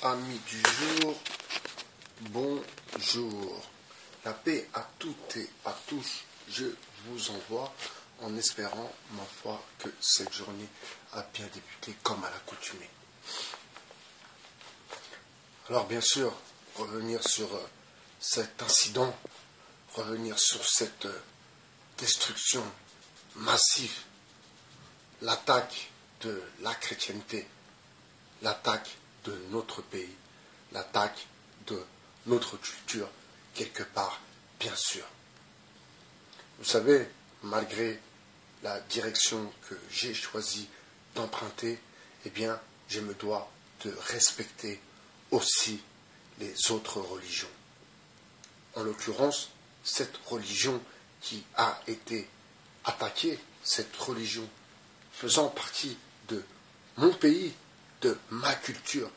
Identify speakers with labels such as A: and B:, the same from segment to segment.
A: Amis du jour, bonjour. La paix à toutes et à tous, je vous envoie en espérant, ma foi, que cette journée a bien débuté comme à l'accoutumée. Alors bien sûr, revenir sur cet incident, revenir sur cette destruction massive, l'attaque de la chrétienté, l'attaque de notre pays, l'attaque de notre culture, quelque part, bien sûr. Vous savez, malgré la direction que j'ai choisi d'emprunter, eh bien, je me dois de respecter aussi les autres religions. En l'occurrence, cette religion qui a été attaquée, cette religion faisant partie de mon pays, de ma culture,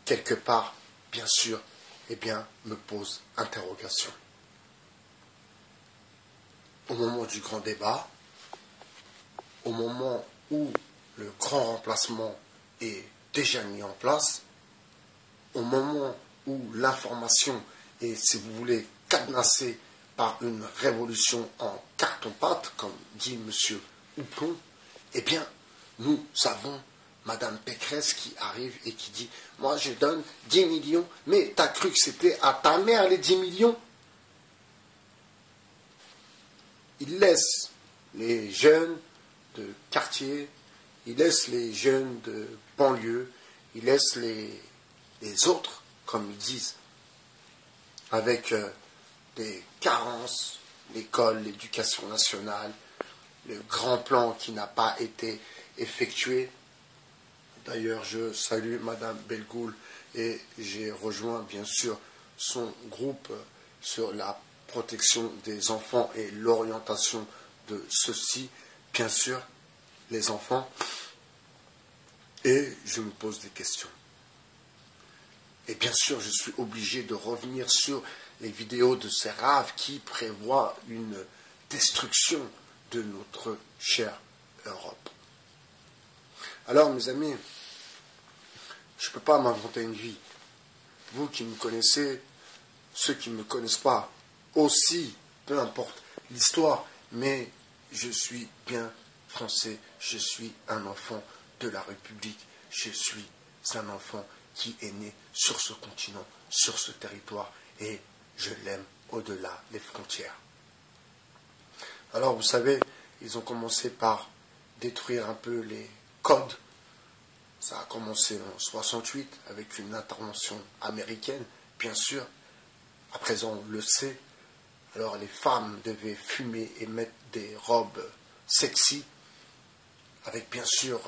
A: quelque part, bien sûr, eh bien, me pose interrogation. Au moment du grand débat, au moment où le grand remplacement est déjà mis en place, au moment où l'information est, si vous voulez, cadenassée par une révolution en carton-pâte, comme dit M. Houplon, eh bien, nous avons Madame Pécresse qui arrive et qui dit « Moi, je donne 10 millions, mais t'as cru que c'était à ta mère les 10 millions ?» Il laisse les jeunes de quartier, il laisse les jeunes de banlieue, il laisse les autres, comme ils disent, avec des carences, l'école, l'éducation nationale, le grand plan qui n'a pas été effectué. D'ailleurs, je salue Madame Belgoul et j'ai rejoint bien sûr son groupe sur la protection des enfants et l'orientation de ceux-ci, bien sûr, les enfants. Et je me pose des questions. Et bien sûr, je suis obligé de revenir sur les vidéos de ces raves qui prévoient une destruction de notre chère Europe. Alors, mes amis, je ne peux pas m'inventer une vie. Vous qui me connaissez, ceux qui ne me connaissent pas, aussi, peu importe l'histoire, mais je suis bien français, je suis un enfant de la République, je suis un enfant qui est né sur ce continent, sur ce territoire, et je l'aime au-delà des frontières. Alors, vous savez, ils ont commencé par détruire un peu les codes. Ça a commencé en 68 avec une intervention américaine, bien sûr. À présent, on le sait. Alors, les femmes devaient fumer et mettre des robes sexy, avec bien sûr,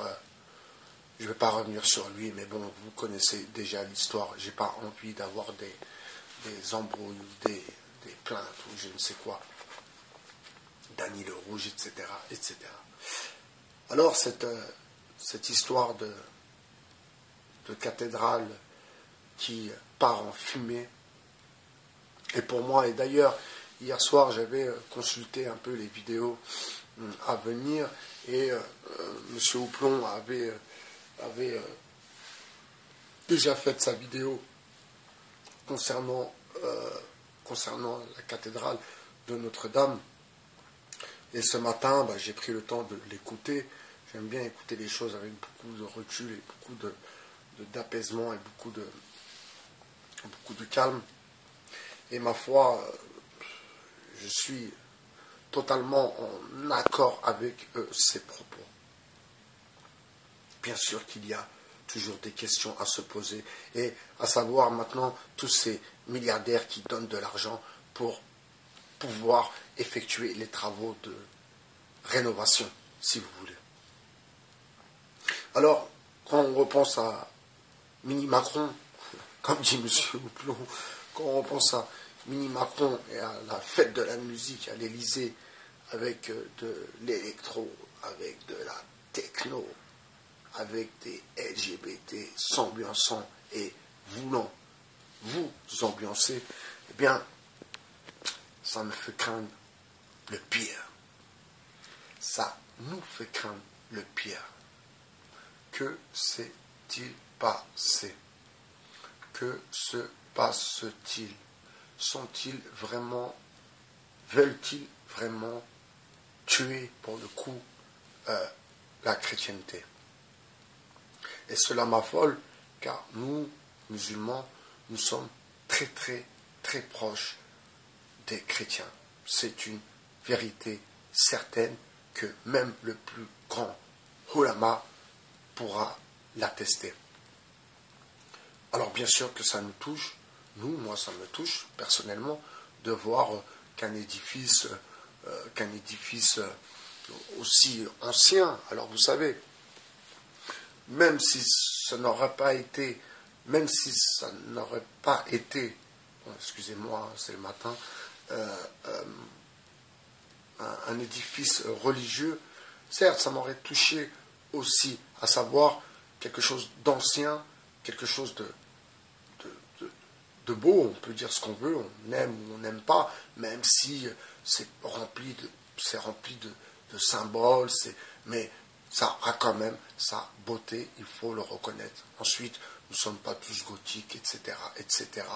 A: je ne vais pas revenir sur lui, mais bon, vous connaissez déjà l'histoire. J'ai pas envie d'avoir des embrouilles, des plaintes ou je ne sais quoi. Dany le Rouge, etc., etc. Alors, cette histoire de cathédrale qui part en fumée, et pour moi, et d'ailleurs, hier soir, j'avais consulté un peu les vidéos à venir, et M. Houplon avait déjà fait sa vidéo concernant la cathédrale de Notre-Dame. Et ce matin, j'ai pris le temps de l'écouter. J'aime bien écouter les choses avec beaucoup de recul et beaucoup d'apaisement et beaucoup de calme. Et ma foi, je suis totalement en accord avec ces propos. Bien sûr qu'il y a toujours des questions à se poser, et à savoir maintenant tous ces milliardaires qui donnent de l'argent pour pouvoir effectuer les travaux de rénovation, si vous voulez. Alors, quand on repense à Mini Macron, comme dit M. Houplon, quand on repense à Mini Macron et à la fête de la musique à l'Élysée, avec de l'électro, avec de la techno, avec des LGBT s'ambiançant et voulant vous ambiancer, eh bien, ça me fait craindre le pire. Ça nous fait craindre le pire. Que s'est-il passé? que se passe-t-il? Sont-ils vraiment, veulent-ils vraiment tuer pour le coup la chrétienté? Et cela m'affole, car nous, musulmans, nous sommes très très très proches des chrétiens. C'est une vérité certaine que même le plus grand ulama pourra l'attester. Alors bien sûr que ça nous touche, moi ça me touche personnellement, de voir qu'un édifice aussi ancien, alors vous savez, même si ça n'aurait pas été, excusez-moi, c'est le matin, un édifice religieux, certes, ça m'aurait touché aussi, à savoir quelque chose d'ancien, quelque chose de beau, on peut dire ce qu'on veut, on aime ou on n'aime pas, même si c'est rempli de symboles, mais ça a quand même sa beauté, il faut le reconnaître. Ensuite, nous ne sommes pas tous gothiques, etc., etc.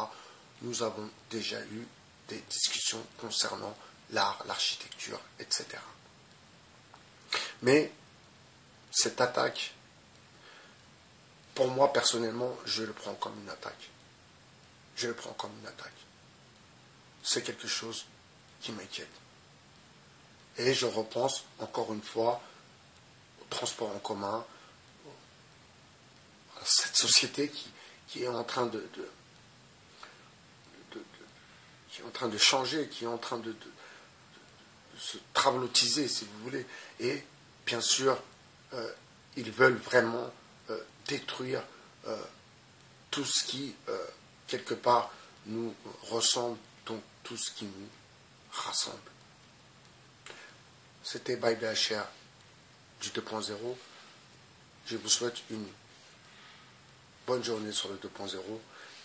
A: Nous avons déjà eu des discussions concernant l'art, l'architecture, etc. Mais cette attaque, pour moi personnellement, je le prends comme une attaque. Je le prends comme une attaque. C'est quelque chose qui m'inquiète. Et je repense encore une fois au transport en commun, à cette société qui est en train de changer, qui est en train de se travlotiser, si vous voulez. Et bien sûr, ils veulent vraiment détruire tout ce qui, quelque part, nous ressemble, donc tout ce qui nous rassemble. C'était By BHR du 2.0. Je vous souhaite une bonne journée sur le 2.0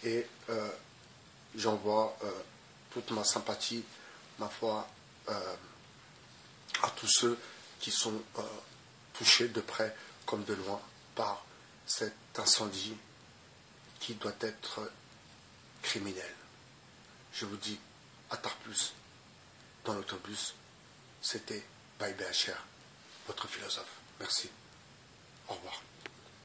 A: et j'envoie toute ma sympathie, ma foi, à tous ceux qui sont touchés de près comme de loin par cet incendie qui doit être criminel. Je vous dis à Tartus, dans l'autobus, c'était By BHR, votre philosophe. Merci. Au revoir.